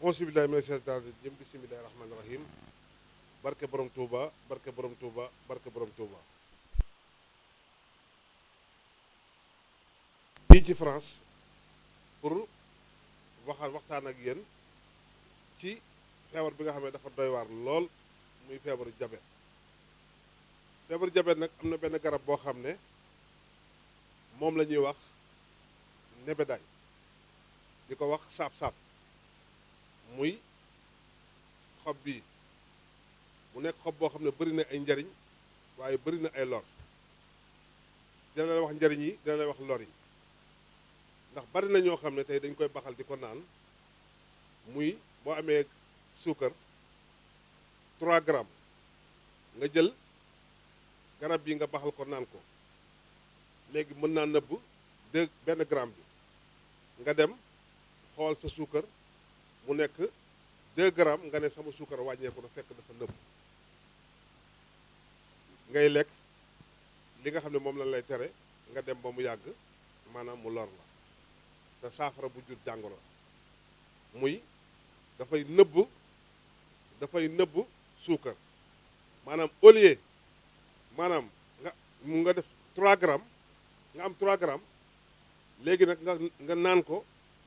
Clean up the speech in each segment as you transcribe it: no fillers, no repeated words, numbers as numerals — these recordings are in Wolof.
auzu billaahi mina sheytaani rajiim bismillaahi rahmaani rahiim barke borom Touba barke borom Touba barke borom Touba. fii ci France pour waxtaan ak yéen ci feebar bi nga xam ne dafa doy waar lool muy feebaru jabet. feebaru jabet nag am na benn garab boo xam ne moom la ñuy wax nebedaay di ko wax saab-saab muy xob bii mu nekk xob boo xam ne bari na ay njariñ waaye bari na ay lor dina la wax njariñ yi dina la wax lor yi ndax bari na ñoo xam ne tey dañ koy baxal di ko naan muy boo amee suukar 3 grammes nga jël garab bi nga baxal ko naan ko léegi mën naa nëbb 1 gramme bi nga dem xool sa suukar mu nekk 2 grammes nga ne sama suukar wàññeeku na fekk dafa nëbb ngay lekk li nga xam ne moom lañ lay tere nga dem ba mu yàgg maanaam mu lor la te saafara bu jur jàngoro muy dafay nëbb suukar maanaam au lieu maanaam nga def 3 grammes nga am 3 grammes léegi nag nga naan ko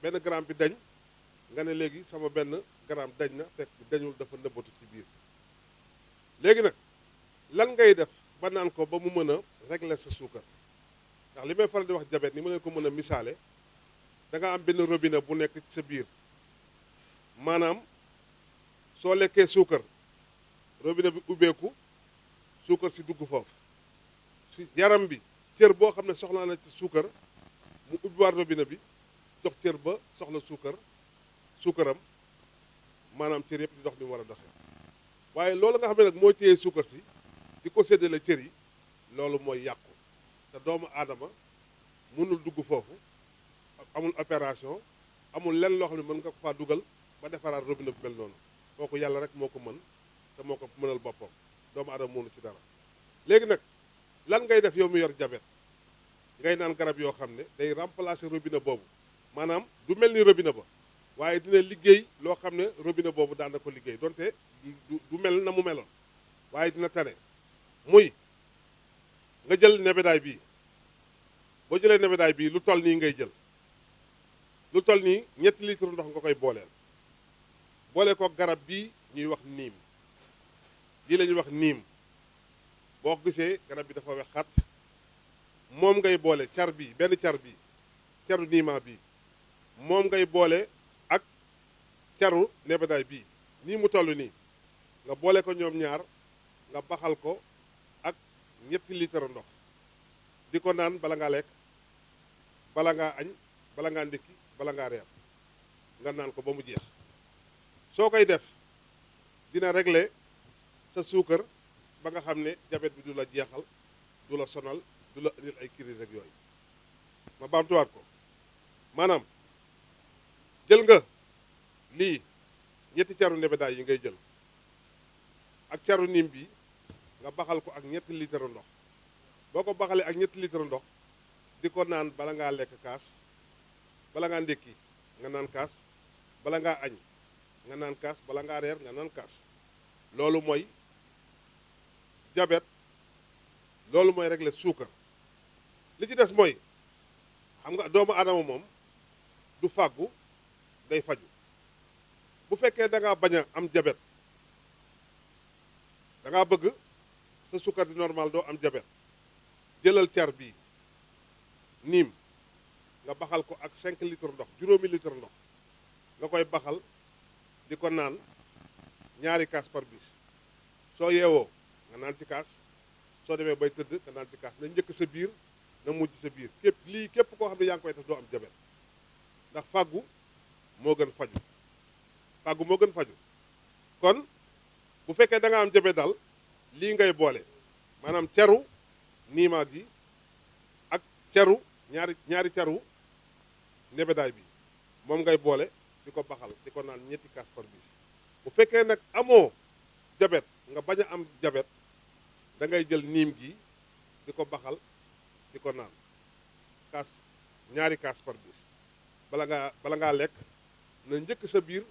1 gramme bi dañ nga ne léegi sama 1 gramme dañ na fekk dañul dafa nëbbatu ci biir léegi nag lan ngay def ba naan ko ba mu mën a régler sa suukar ndax li may faral di wax diabète ni ma leen ko mën a misaale da nga am benn robinet bu nekk ci sa biir maanaam soo lekkee suukar robinet bi ubbeeku suukar si dugg foofu si yaram bi cër boo xam ne soxlaa na ci suukar mu ubbiwaat robinet bi jox cër ba soxla suukaram maanaam cër yëpp di dox ni mu war a doxee waaye loolu nga xam ne nag mooy téye suukar si di ko séddale cër yi loolu mooy yàqu te doomu aadama mënul dugg foofu amul opération amul lenn loo xam ne mën nga ko faa dugal ba defaraat robinet bu mel noonu kooku yàlla rek moo ko mën te moo ko mënal boppam doomu aadama mënu ci dara léegi nag lan ngay def yow mi yor jabet ngay naan garab yoo xam ne day remplacer robinet boobu maanaam du mel ni robinet ba waaye dina liggéey loo xam ne robinet boobu daan na ko liggéey donte du mel na mu meloon waaye dina tane muy nga jël nebedaay bii boo jëlee nebedaay bii lu toll nii ngay jël lu toll nii 3 litres ndox nga koy boole ko garab bii ñuy wax niim lii la ñuy wax niim boo gisee garab bi dafa wex xat moom ngay boole car bii benn car bii caru niima bii moom ngay boole ak caru nebedaay bii nii mu toll nii nga boole ko ñoom ñaar nga baxal ko ak 3 litres ndox di ko naan bala ngaa lekk bala ngaa añ bala ngaa ndékki bala ngaa reer nga naan ko ba mu jeex soo koy def dina régler sa suukar ba nga xam ne diabète bi du la jeexal du la sonal du la indil ay crise ak yooyu ma baamtuwaat ko maanaam jël nga lii 3 caru nebedaay yi ngay jël ak caru nim bi nga baxal ko ak 3 litres ndox boo ko baxalee ak 3 litres ndox di ko naan bala ngaa lekk kaas bala ngaa ndékki nga naan kaas bala ngaa añ nga naan kaas bala ngaa reer nga naan kaas loolu mooy diabète loolu mooy régler suukar li ci des mooy xam nga doomu aadama moom du fàggu day faju bu fekkee da ngaa bañ a am diabète da ngaa bëgg sa suukar di normal doo am diabète jëlal car bii niim nga baxal ko ak 5 litres ndox juróomi litre ndox nga koy baxal di ko naan 2 kaas par bis soo yeewoo nga naan ci kaas soo demee bay tëdd nga naan ci kaas na njëkk sa biir na mujj sa biir képp koo xam ne yaa ngi koy def doo am jabet ndax fàggu moo gën faju kon bu fekkee da nga am jabet daal lii ngay boole maanaam caru niimaa gi ak caru ñaari caru nebedaay bi moom ngay boole di ko baxal di ko naan 2 kaas par bis bu fekkee nag amoo jabet nga bañ a am jabet da ngay jël niim gi di ko baxal di ko naan kaas 2 kaas par bis bala ngaa lekk na njëkk sa biir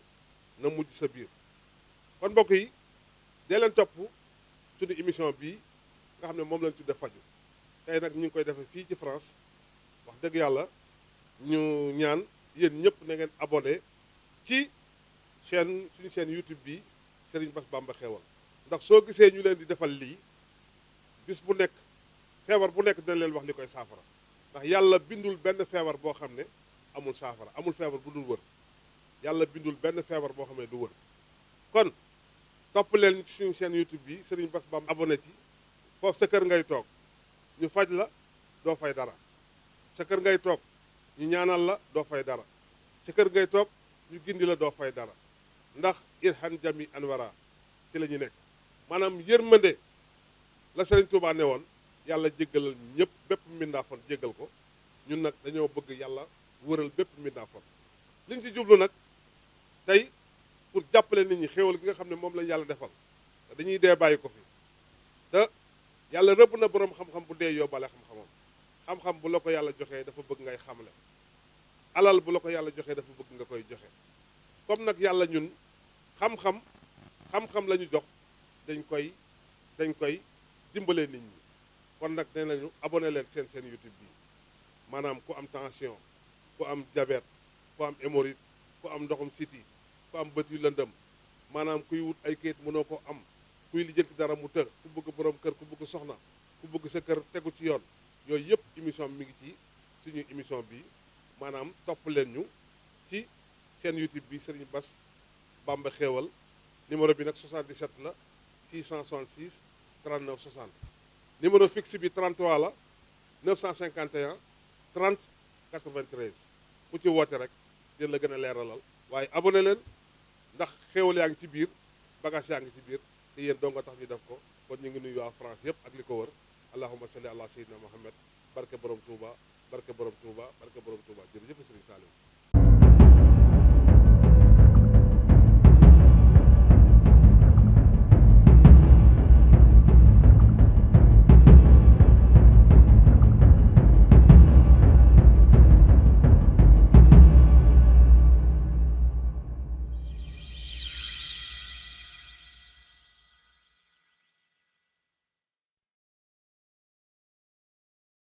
na mujj sa biir. kon mbokk yi dee leen topp suñu émission bii nga xam ne moom lañ tudde faju tey nag ñu ngi koy defee fii ci France wax dëgg yàlla ñu ñaan yéen ñëpp na ngeen abonné ci suñu chaîne YouTube bi Serigne Bass Bamba Xéwal ndax soo gisee ñu leen di defal lii bis bu nekk feebar bu nekk dina leen wax li koy saafara ndax yàlla bindul benn feebar boo xam ne amul saafara amul feebar bu dul wër yàlla bindul benn feebar boo xam ne du wër kon topp leen ci suñu chaîne YouTube bi Serigne Bass Bamba abonné ci foofu sa kër ngay toog ñu faj la doo fay dara sa kër ngay toog ñu ñaanal la doo fay dara sa kër ngay toog ñu gindi la doo fay dara ndax irhan jami anwara ci la ñu nekk maanaam yërmande la Serigne Touba ne woon yàlla jéggalal ñëpp bépp mbindaafoon jéggal ko ñun nag dañoo bëgg yàlla wëral bépp mbindaafoon liñ ci jublu nag tey pour jàppale nit ñi xéewal gi nga xam ne moom lañ yàlla defal te dañuy dee bàyyi ko fi te yàlla rëbb na boroom xam-xam bu dee yóbbaale xam-xamam xam-xam bu la ko yàlla joxee dafa bëgg ngay xamle alal bu la ko yàlla joxee dafa bëgg nga koy joxe comme nag yàlla ñun xam-xam la ñu jox dañ koy dimbalee nit ñi kon nag nee nañu abonné leen seen YouTube bi maanaam ku am tension ku am diabète ku am hémorroïde ku am ndoxum siti ku am bët yu lëndëm maanaam kuy wut ay kayit mënoo ko am kuy lijjanti dara mu të ku bëgg borom kër ku bëgg soxna ku bëgg sa kër tegu ci yoon yooyu yëpp émission mi ngi ci suñu émission bi maanaam topp leen ñu ci seen YouTube bi Serigne Bass Bamba Xéwal numéro bi nag 77 la 666 39 60 numéro fixe bi 33 la 951 30 93 ku ci woote rek dina la gën a leeralal waaye abonné leen ndax xéwal yaa ngi ci biir bagage yaa ngi ci biir te yéen doo nga tax ñu def ko kon ñu ngi nuyu waa France yëpp ak li ko wër allahumma salli ala sayyidina Muhammad barke borom Touba barke borom Touba barke borom Touba jërëjëf Serigne Saliou